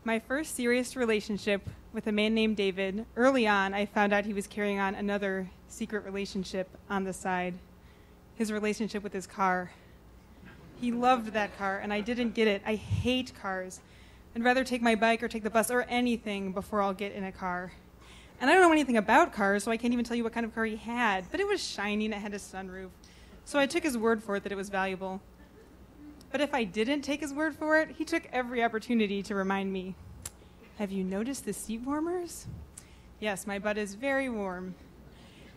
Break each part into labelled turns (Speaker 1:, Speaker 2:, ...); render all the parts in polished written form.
Speaker 1: My first serious relationship with a man named David, early on, I found out he was carrying on another secret relationship on the side. His relationship with his car. He loved that car, and I didn't get it. I hate cars. I'd rather take my bike or take the bus or anything before I'll get in a car. And I don't know anything about cars, so I can't even tell you what kind of car he had. But it was shiny and it had a sunroof. So I took his word for it that it was valuable. But if I didn't take his word for it, he took every opportunity to remind me. Have you noticed the seat warmers? Yes, my butt is very warm.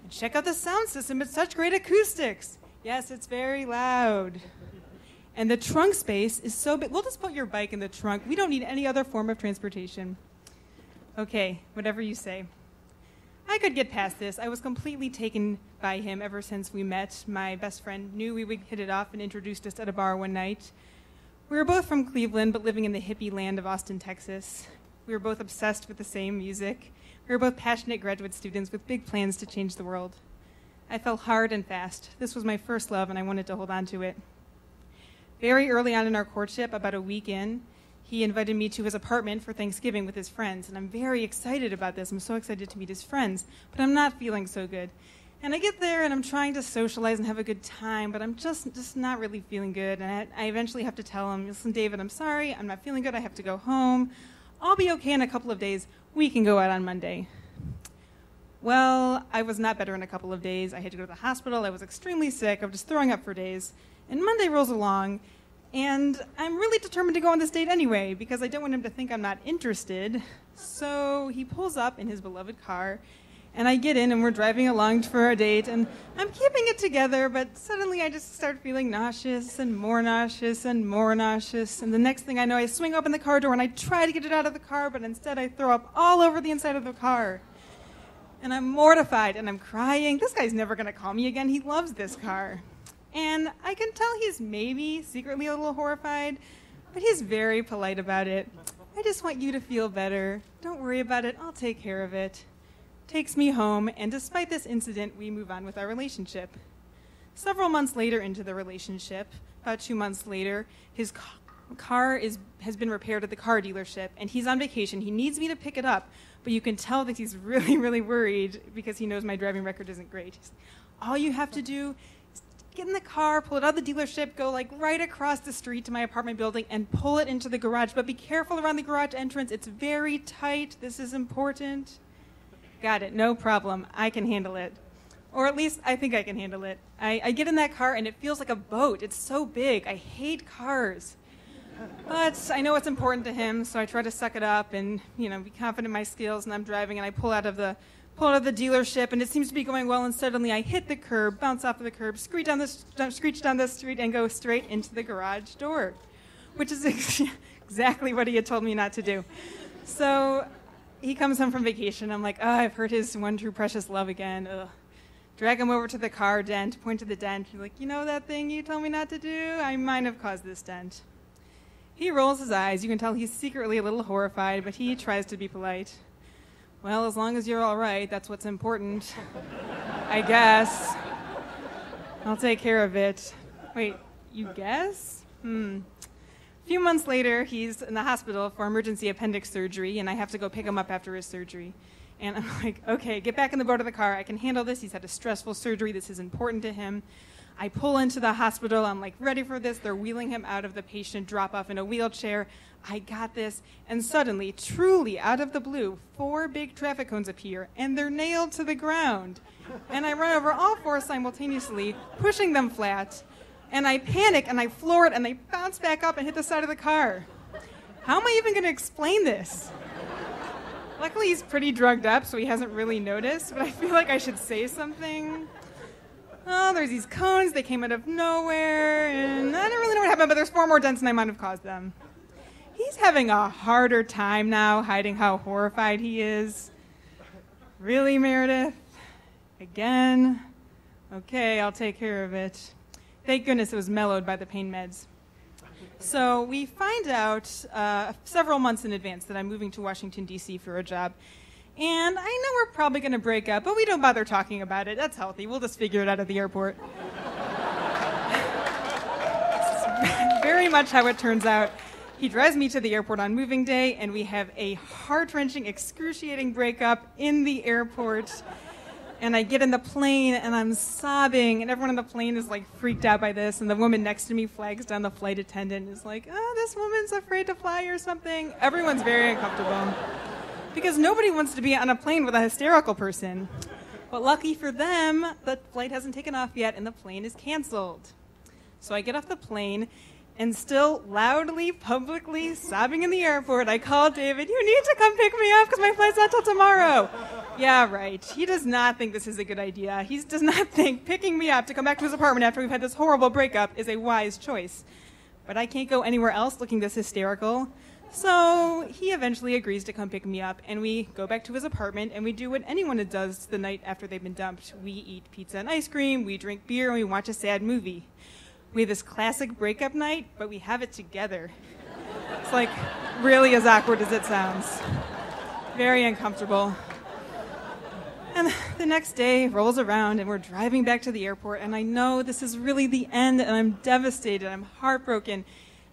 Speaker 1: And check out the sound system. It's such great acoustics. Yes, it's very loud. And the trunk space is so big. We'll just put your bike in the trunk. We don't need any other form of transportation. Okay, whatever you say. I could get past this. I was completely taken by him ever since we met. My best friend knew we would hit it off and introduced us at a bar one night. We were both from Cleveland, but living in the hippie land of Austin, Texas. We were both obsessed with the same music. We were both passionate graduate students with big plans to change the world. I fell hard and fast. This was my first love, and I wanted to hold on to it. Very early on in our courtship, about a week in, he invited me to his apartment for Thanksgiving with his friends, and I'm very excited about this. I'm so excited to meet his friends, but I'm not feeling so good. And I get there, and I'm trying to socialize and have a good time, but I'm just not really feeling good. And I eventually have to tell him, listen, David, I'm sorry. I'm not feeling good. I have to go home. I'll be okay in a couple of days. We can go out on Monday. Well, I was not better in a couple of days. I had to go to the hospital. I was extremely sick. I was just throwing up for days. And Monday rolls along, and I'm really determined to go on this date anyway because I don't want him to think I'm not interested. So he pulls up in his beloved car, and I get in, and we're driving along for a date, and I'm keeping it together, but suddenly I just start feeling nauseous and more nauseous and more nauseous. And the next thing I know, I swing open the car door, and I try to get it out of the car, but instead I throw up all over the inside of the car. And I'm mortified, and I'm crying. This guy's never going to call me again. He loves this car. And I can tell he's maybe secretly a little horrified, but he's very polite about it. I just want you to feel better. Don't worry about it. I'll take care of it. Takes me home, and despite this incident, we move on with our relationship. Several months later into the relationship, about 2 months later, his car has been repaired at the car dealership, and he's on vacation. He needs me to pick it up, but you can tell that he's really, really worried because he knows my driving record isn't great. All you have to do get in the car, pull it out of the dealership, go like right across the street to my apartment building and pull it into the garage. But be careful around the garage entrance. It's very tight. This is important. Got it. No problem. I can handle it. Or at least I think I can handle it. I get in that car and it feels like a boat. It's so big. I hate cars. But I know it's important to him, so I try to suck it up and, be confident in my skills. And I'm driving and I pull out of the dealership, and it seems to be going well, and suddenly I hit the curb, bounce off of the curb, screech down the street, and go straight into the garage door, which is exactly what he had told me not to do. So he comes home from vacation. I'm like, I've hurt his one true precious love again. Ugh. Drag him over to the car dent, point to the dent. He's like, you know that thing you told me not to do? I might have caused this dent. He rolls his eyes. You can tell he's secretly a little horrified, but he tries to be polite. Well, as long as you're all right, that's what's important, I guess. I'll take care of it. Wait, you guess? A few months later, he's in the hospital for emergency appendix surgery, and I have to go pick him up after his surgery. And I'm like, okay, get back in the boat of the car. I can handle this. He's had a stressful surgery. This is important to him. I pull into the hospital. I'm like, ready for this. They're wheeling him out of the patient drop-off in a wheelchair. I got this. And suddenly, truly out of the blue, 4 big traffic cones appear, and they're nailed to the ground. And I run over all 4 simultaneously, pushing them flat. And I panic, and I floor it, and they bounce back up and hit the side of the car. How am I even going to explain this? Luckily, he's pretty drugged up, so he hasn't really noticed, but I feel like I should say something. Oh, there's these cones. They came out of nowhere, and I don't really know what happened, but there's 4 more dents, and I might have caused them. He's having a harder time now hiding how horrified he is. Really, Meredith? Again? Okay, I'll take care of it. Thank goodness it was mellowed by the pain meds. So we find out several months in advance that I'm moving to Washington, D.C. for a job. And I know we're probably going to break up, but we don't bother talking about it. That's healthy. We'll just figure it out at the airport. It's very much how it turns out. He drives me to the airport on moving day, and we have a heart-wrenching, excruciating breakup in the airport. And I get in the plane, and I'm sobbing, and everyone on the plane is like freaked out by this, and the woman next to me flags down the flight attendant and is like, oh, this woman's afraid to fly or something. Everyone's very uncomfortable because nobody wants to be on a plane with a hysterical person. But lucky for them, the flight hasn't taken off yet, and the plane is canceled. So I get off the plane, and still loudly, publicly sobbing in the airport, I call David, you need to come pick me up because my flight's not till tomorrow. Yeah, right. He does not think this is a good idea. He does not think picking me up to come back to his apartment after we've had this horrible breakup is a wise choice. But I can't go anywhere else looking this hysterical. So he eventually agrees to come pick me up, and we go back to his apartment, and we do what anyone does the night after they've been dumped. We eat pizza and ice cream, we drink beer, and we watch a sad movie. We have this classic breakup night, but we have it together. It's like really as awkward as it sounds. Very uncomfortable. And the next day rolls around, and we're driving back to the airport, and I know this is really the end, and I'm devastated, I'm heartbroken,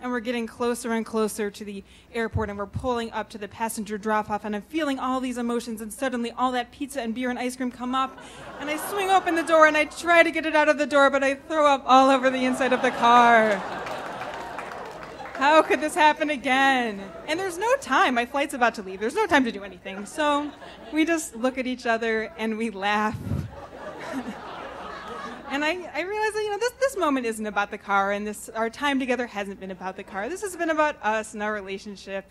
Speaker 1: and we're getting closer and closer to the airport, and we're pulling up to the passenger drop-off, and I'm feeling all these emotions, and suddenly all that pizza and beer and ice cream come up, and I swing open the door, and I try to get it out of the door, but I throw up all over the inside of the car. How could this happen again? And there's no time. My flight's about to leave. There's no time to do anything. So we just look at each other and we laugh. And I realize that, this moment isn't about the car, and our time together hasn't been about the car. This has been about us and our relationship.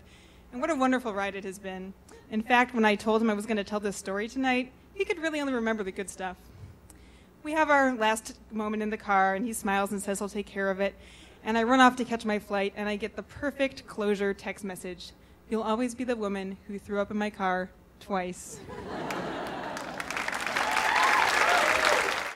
Speaker 1: And what a wonderful ride it has been. In fact, when I told him I was going to tell this story tonight, he could really only remember the good stuff. We have our last moment in the car, and he smiles and says he'll take care of it. And I run off to catch my flight, and I get the perfect closure text message. You'll always be the woman who threw up in my car twice.